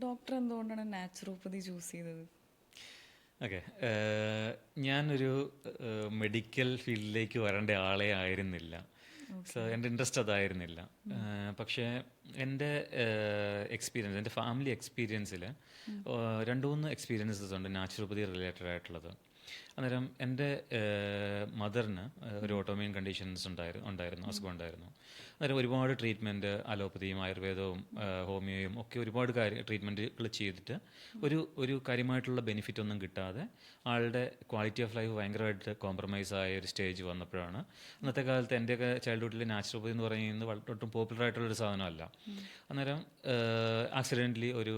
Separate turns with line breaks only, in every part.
Doctor എന്തുകൊണ്ടാണ് naturopathy choose ചെയ്തത്?
Okay. ഞാനൊരു മെഡിക്കൽ ഫീൽഡിലേക്ക് വരേണ്ട ആളെ ആയിരുന്നില്ല. സോ എൻ്റെ ഇൻട്രസ്റ്റ് അതായിരുന്നില്ല. പക്ഷേ എൻ്റെ എക്സ്പീരിയൻസ്, എൻ്റെ ഫാമിലി എക്സ്പീരിയൻസിൽ രണ്ട് മൂന്ന് എക്സ്പീരിയൻസസ് ഉണ്ട് നാച്ചുറോപ്പതി റിലേറ്റഡ് ആയിട്ടുള്ളത്. അന്നേരം എൻ്റെ മദറിന് ഒരു ഓട്ടോമിയൻ കണ്ടീഷൻസ് ഉണ്ടായിരുന്നു, അസുഖം ഉണ്ടായിരുന്നു. അന്നേരം ഒരുപാട് ട്രീറ്റ്മെൻറ്റ്, അലോപ്പതിയും ആയുർവേദവും ഹോമിയോയും ഒക്കെ ഒരുപാട് ട്രീറ്റ്മെൻറ്റുകൾ ചെയ്തിട്ട് ഒരു കാര്യമായിട്ടുള്ള ബെനിഫിറ്റ് ഒന്നും കിട്ടാതെ ആളുടെ ക്വാളിറ്റി ഓഫ് ലൈഫ് ഭയങ്കരമായിട്ട് കോംപ്രമൈസ് ആയ ഒരു സ്റ്റേജ് വന്നപ്പോഴാണ്. അന്നത്തെ കാലത്ത് എൻ്റെയൊക്കെ ചൈൽഡ്ഹുഡിൽ നാച്ചുറോപ്പതി എന്ന് പറയുന്നത് ഒട്ടും പോപ്പുലർ ആയിട്ടുള്ളൊരു സാധനമല്ല. അന്നേരം ആക്സിഡൻ്റലി ഒരു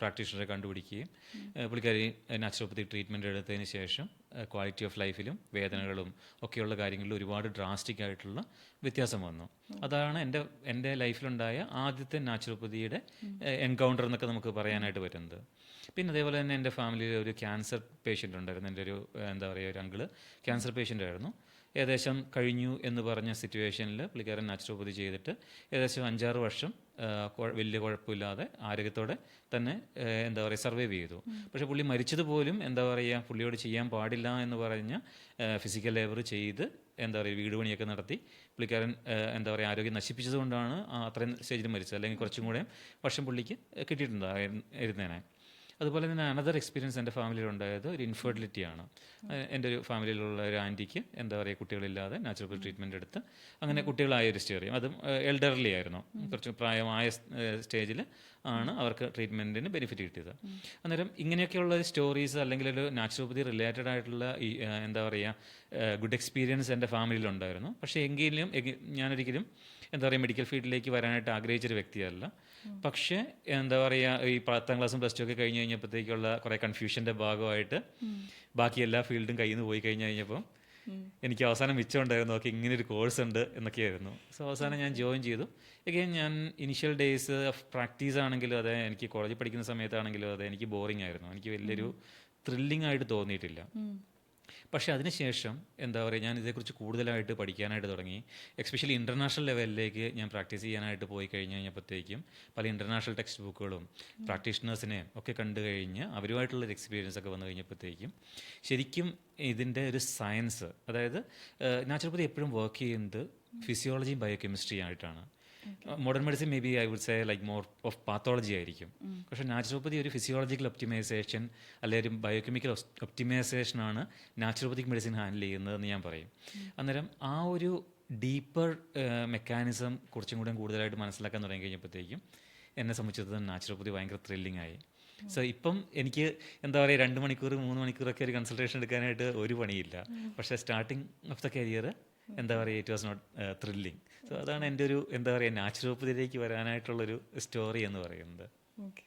പ്രാക്ടീഷണറെ കണ്ടുപിടിക്കുകയും പുള്ളിക്കാരി നാച്ചുറോപ്പതി ട്രീറ്റ്മെൻറ്റ് എടുത്തതിന് ശേഷം ക്വാളിറ്റി ഓഫ് ലൈഫിലും വേദനകളും ഒക്കെയുള്ള കാര്യങ്ങളിൽ ഒരുപാട് ഡ്രാസ്റ്റിക് ആയിട്ടുള്ള വ്യത്യാസം വന്നു. അതാണ് എൻ്റെ ലൈഫിലുണ്ടായ ആദ്യത്തെ നാച്ചുറോപ്പതിയുടെ എൻകൗണ്ടർ എന്നൊക്കെ നമുക്ക് പറയാനായിട്ട് പറ്റുന്നത്. പിന്നെ അതേപോലെ തന്നെ എൻ്റെ ഫാമിലിയിൽ ഒരു ക്യാൻസർ പേഷ്യൻ്റ് ഉണ്ടായിരുന്നു. എൻ്റെ ഒരു എന്താ പറയുക, ഒരു അങ്കിള് ക്യാൻസർ പേഷ്യൻ്റ് ആയിരുന്നു. ഏകദേശം കഴിഞ്ഞു എന്ന് പറഞ്ഞ സിറ്റുവേഷനിൽ പുള്ളിക്കാരൻ നാച്ചുറോപ്പതി ചെയ്തിട്ട് ഏകദേശം 5-6 വർഷം വലിയ കുഴപ്പമില്ലാതെ ആരോഗ്യത്തോടെ തന്നെ എന്താ പറയുക സർവൈവ് ചെയ്തു. പക്ഷേ പുള്ളി മരിച്ചത് പോലും എന്താ പറയുക, പുള്ളിയോട് ചെയ്യാൻ പാടില്ല എന്ന് പറഞ്ഞ ഫിസിക്കൽ ലേബർ ചെയ്ത് എന്താ പറയുക വീട് പണിയൊക്കെ നടത്തി പുള്ളിക്കാരൻ എന്താ പറയുക ആരോഗ്യം നശിപ്പിച്ചത് കൊണ്ടാണ് അത്രയും സ്റ്റേജിൽ മരിച്ചത്. അല്ലെങ്കിൽ കുറച്ചും കൂടെ വർഷം പുള്ളിക്ക് കിട്ടിയിട്ടുണ്ടായിരുന്നേനെ. അതുപോലെ തന്നെ അനദർ എക്സ്പീരിയൻസ് എൻ്റെ ഫാമിലിയിലുണ്ടായത് ഒരു ഇൻഫെർട്ടിലിറ്റിയാണ്. എൻ്റെ ഒരു ഫാമിലിയിലുള്ള ഒരു ആൻറ്റിക്ക് എന്താ പറയുക കുട്ടികളില്ലാതെ നാച്ചുറൽ ട്രീറ്റ്മെൻറ്റ് എടുത്ത് അങ്ങനെ കുട്ടികളായ ഒരു സ്റ്റോറി. അതും എൽഡർലി ആയിരുന്നു, കുറച്ച് പ്രായമായ സ്റ്റേജിൽ ആണ് അവർക്ക് ട്രീറ്റ്മെൻറ്റിന് ബെനിഫിറ്റ് കിട്ടിയത്. അന്നേരം ഇങ്ങനെയൊക്കെയുള്ള സ്റ്റോറീസ് അല്ലെങ്കിൽ ഒരു നാച്ചുറോപ്പതി റിലേറ്റഡ് ആയിട്ടുള്ള ഈ എന്താ പറയുക ഗുഡ് എക്സ്പീരിയൻസ് എൻ്റെ ഫാമിലിയിലുണ്ടായിരുന്നു. പക്ഷേ എങ്കിലും ഞാനൊരിക്കലും എന്താ പറയുക മെഡിക്കൽ ഫീൽഡിലേക്ക് വരാനായിട്ട് ആഗ്രഹിച്ചൊരു വ്യക്തിയല്ല. പക്ഷേ എന്താ പറയുക ഈ 10ാം ക്ലാസ്സും പ്ലസ് ടു ഒക്കെ കഴിഞ്ഞ് കഴിഞ്ഞപ്പോഴത്തേക്കുള്ള കുറേ കൺഫ്യൂഷൻ്റെ ഭാഗമായിട്ട് ബാക്കി എല്ലാ ഫീൽഡും കയ്യിൽ നിന്ന് പോയി കഴിഞ്ഞപ്പം എനിക്ക് അവസാനം മിച്ചമുണ്ടായിരുന്നു, ഓക്കെ ഇങ്ങനൊരു കോഴ്സ് ഉണ്ട് എന്നൊക്കെയായിരുന്നു. സോ അവസാനം ഞാൻ ജോയിൻ ചെയ്തു. എഗെയിൻ ഞാൻ ഇനിഷ്യൽ ഡേയ്സ് ഓഫ് പ്രാക്ടീസ് ആണെങ്കിലും അതെ, എനിക്ക് കോളേജിൽ പഠിക്കുന്ന സമയത്താണെങ്കിലും അതെ, എനിക്ക് ബോറിംഗ് ആയിരുന്നു. എനിക്ക് വലിയൊരു ത്രില്ലിംഗ് ആയിട്ട് തോന്നിയിട്ടില്ല. പക്ഷേ അതിനുശേഷം എന്താ പറയുക ഞാൻ ഇതേക്കുറിച്ച് കൂടുതലായിട്ട് പഠിക്കാനായിട്ട് തുടങ്ങി. എസ്പെഷ്യലി ഇൻ്റർനാഷണൽ ലെവലിലേക്ക് ഞാൻ പ്രാക്ടീസ് ചെയ്യാനായിട്ട് പോയി കഴിഞ്ഞപ്പോഴത്തേക്കും പല ഇൻ്റർനാഷണൽ ടെക്സ്റ്റ് ബുക്കുകളും പ്രാക്ടീഷണേഴ്സിനെയും ഒക്കെ കണ്ടു കഴിഞ്ഞ് അവരുമായിട്ടുള്ളൊരു എക്സ്പീരിയൻസ് ഒക്കെ വന്നു കഴിഞ്ഞപ്പോഴത്തേക്കും ശരിക്കും ഇതിൻ്റെ ഒരു സയൻസ്, അതായത് നാച്ചുറോപ്പതി എപ്പോഴും വർക്ക് ചെയ്യുന്നത് ഫിസിയോളജിയും ബയോകെമിസ്ട്രി ആയിട്ടാണ്. Modern medicine may be I would say like more of pathology ആയിരിക്കും. പക്ഷേ നാച്ചുറോപ്പതി ഒരു ഫിസിയോളജിക്കൽ ഒപ്റ്റിമൈസേഷൻ അല്ലെങ്കിൽ ഒരു ബയോകെമിക്കൽ ഒപ്റ്റിമൈസേഷനാണ് നാച്ചുറോപ്പതിക് മെഡിസിൻ ഹാൻഡിൽ ചെയ്യുന്നതെന്ന് ഞാൻ പറയും. അന്നേരം ആ ഒരു ഡീപ്പർ മെക്കാനിസം കുറച്ചും കൂടെ കൂടുതലായിട്ട് മനസ്സിലാക്കാൻ തുടങ്ങി കഴിഞ്ഞപ്പോഴത്തേക്കും എന്നെ സംബന്ധിച്ചിടത്തോളം നാച്ചുറോപ്പതി ഭയങ്കര ത്രില്ലിംഗ് ആയി. സോ ഇപ്പം എനിക്ക് എന്താ പറയുക 2 മണിക്കൂർ 3 മണിക്കൂറൊക്കെ ഒരു കൺസൾട്ടേഷൻ എടുക്കാനായിട്ട് ഒരു പണിയില്ല. പക്ഷേ സ്റ്റാർട്ടിങ് ഓഫ് ദ കരിയർ എന്താ പറയുക it was not thrilling. So അതാണ് എൻ്റെ ഒരു എന്താ പറയുക നാച്ചുറോപ്പതിയിലേക്ക് വരാനായിട്ടുള്ളൊരു സ്റ്റോറി എന്ന് പറയുന്നത്.
ഓക്കെ.